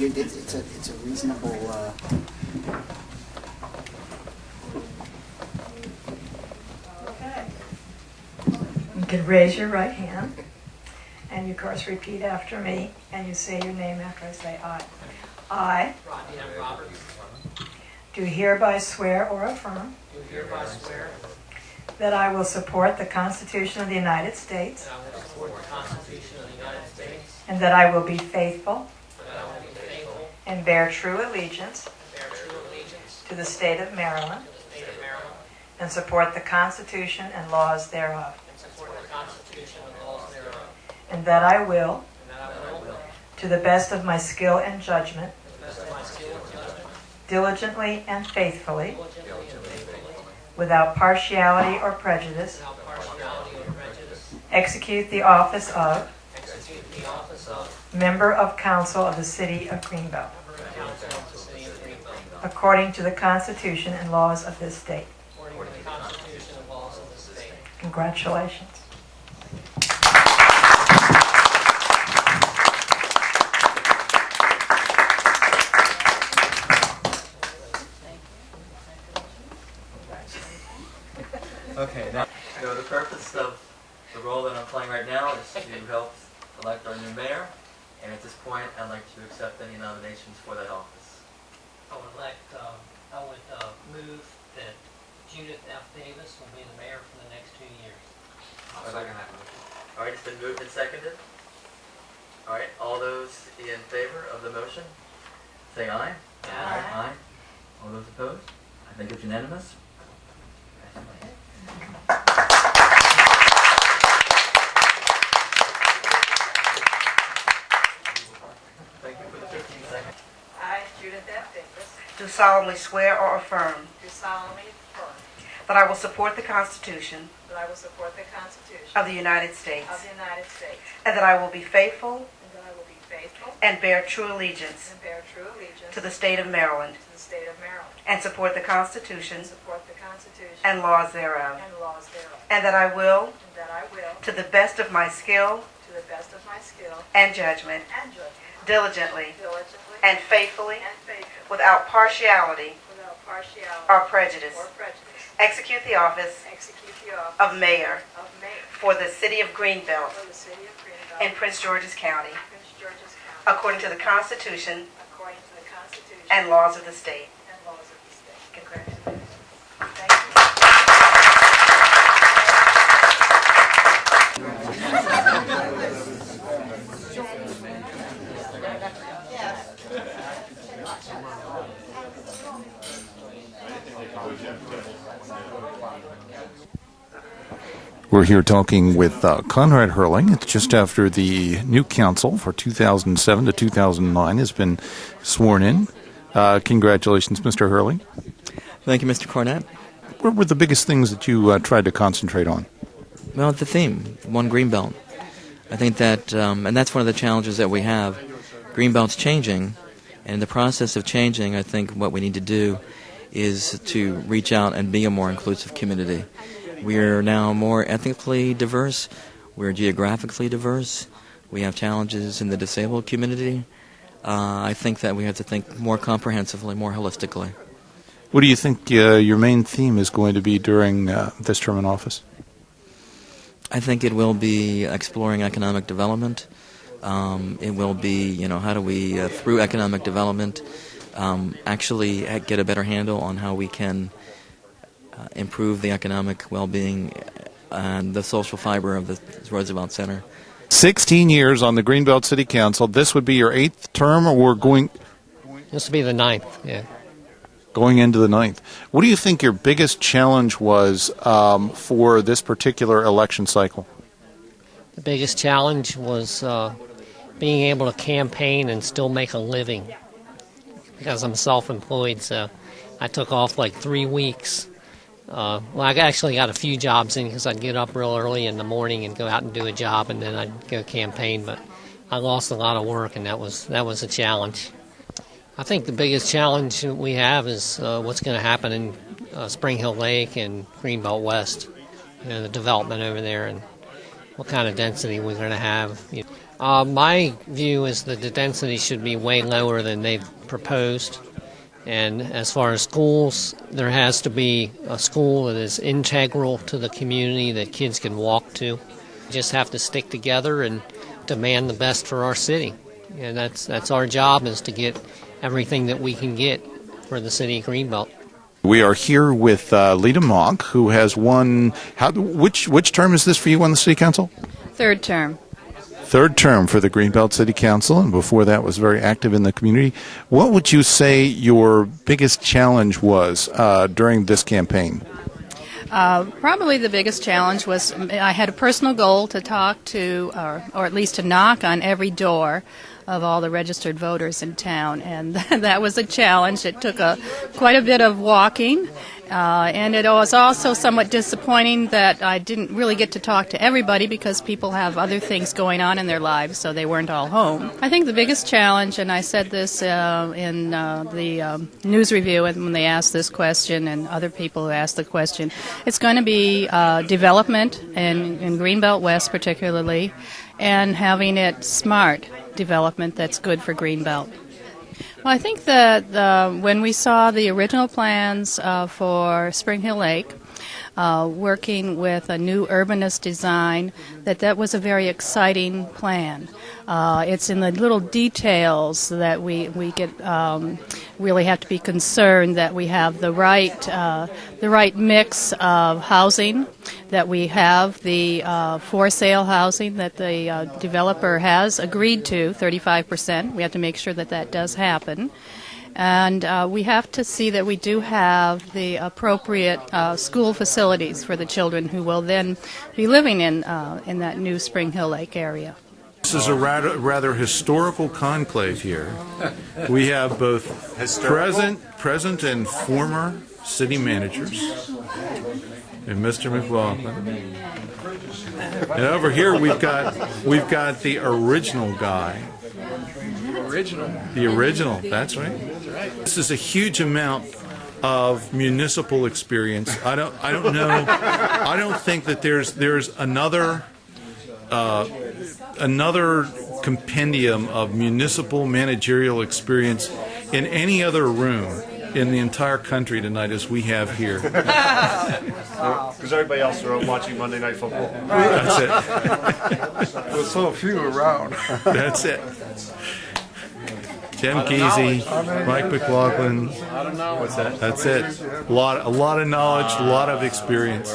it's a reasonable. Okay. You can raise your right hand, and you, of course, repeat after me, and you say your name after I say I. I, Rodney Roberts, do hereby swear or affirm that I will support the Constitution of the United States and that I will be faithful and bear true allegiance to the state of Maryland and support the Constitution and laws thereof. And that I will, to the best of my skill and judgment, diligently and faithfully, without partiality or prejudice, execute the office of Member of Council of the City of Greenbelt, according to the Constitution and laws of this state. Congratulations. Okay, now, so the purpose of the role that I'm playing right now is to help elect our new mayor, and at this point, I'd like to accept any nominations for that office. I would move that Judith F. Davis will be the mayor for the next 2 years. I'll second that motion. All right, it's been moved and seconded. All right, all those in favor of the motion, say aye. Aye. Aye. All those opposed? I think it's unanimous. Thank you for the 15 seconds. I, Judith F. Davis, Do solemnly swear or affirm do solemnly affirm that I will support the Constitution that I will support the Constitution of the United States of the United States and that I will be faithful and that I will be faithful and bear true allegiance and bear true allegiance to the state of Maryland to the state of Maryland and support the Constitution and support the Constitution and laws thereof, and laws thereof, and that I will, and that I will, to the best of my skill to the best of my skill and judgment, and judgment, diligently diligently and faithfully, and faithfully, without partiality without partiality or prejudice, execute the office the office of mayor of mayor for the city of Greenbelt for the city of Greenbelt in Prince George's County, Prince George's County, according to the Constitution according to the Constitution and laws of the state. and laws of the state. Congratulations. Thank you. We're here talking with Konrad Herling. It's just after the new council for 2007 to 2009 has been sworn in. Congratulations, Mr. Herling. Thank you, Mr. Cornett. What were the biggest things that you tried to concentrate on? Well, the theme, One Greenbelt. I think that, and that's one of the challenges that we have. Greenbelt's changing, and in the process of changing, I think what we need to do is to reach out and be a more inclusive community. We're now more ethnically diverse. We're geographically diverse. We have challenges in the disabled community. I think that we have to think more comprehensively, more holistically. What do you think your main theme is going to be during this term in office? I think it will be exploring economic development. It will be, how do we, through economic development, actually get a better handle on how we can improve the economic well-being and the social fiber of the Roosevelt Center. 16 years on the Greenbelt City Council. This would be your 8th term, or we're going... This will be the 9th, yeah. Going into the 9th. What do you think your biggest challenge was for this particular election cycle? The biggest challenge was being able to campaign and still make a living. Because I'm self-employed, so I took off like 3 weeks. I actually got a few jobs in because I'd get up real early in the morning and go out and do a job, and then I'd go campaign. But I lost a lot of work, and that was a challenge. I think the biggest challenge we have is what's going to happen in Spring Hill Lake and Greenbelt West, the development over there, and what kind of density we're going to have. My view is that the density should be way lower than they've proposed. And as far as schools, there has to be a school that is integral to the community that kids can walk to. We just have to stick together and demand the best for our city. And that's our job, is to get everything that we can get for the city of Greenbelt. We are here with Leta Mach, who has won. Which term is this for you on the City Council? Third term. Third term for the Greenbelt City Council, and before that was very active in the community. What would you say your biggest challenge was during this campaign? Probably the biggest challenge was I had a personal goal to talk to, or at least to knock on every door of all the registered voters in town, and that was a challenge. It took quite a bit of walking, and it was also somewhat disappointing that I didn't really get to talk to everybody because people have other things going on in their lives, so they weren't all home. I think the biggest challenge, and I said this in the news review when they asked this question, and other people who asked the question, it's going to be development in Greenbelt West particularly, and having it smart development that's good for Greenbelt. Well, I think that when we saw the original plans for Spring Hill Lake, working with a new urbanist design, that was a very exciting plan. It's in the little details that we get really have to be concerned that we have the right mix of housing, that we have the for sale housing that the developer has agreed to, 35%. We have to make sure that does happen. And we have to see that we do have the appropriate school facilities for the children who will then be living in that new Spring Hill Lake area. This is a rather historical conclave here. We have both present and former city managers, and Mr. McLaughlin. And over here we've got the original guy. The original, that's right. This is a huge amount of municipal experience. I don't know. I don't think that there's another compendium of municipal managerial experience in any other room in the entire country tonight as we have here. Because everybody else are watching Monday Night Football. That's it. There's so few around. That's it. Tim Kesey, Mike McLaughlin. What's that? That's it. A lot of knowledge, a lot of experience.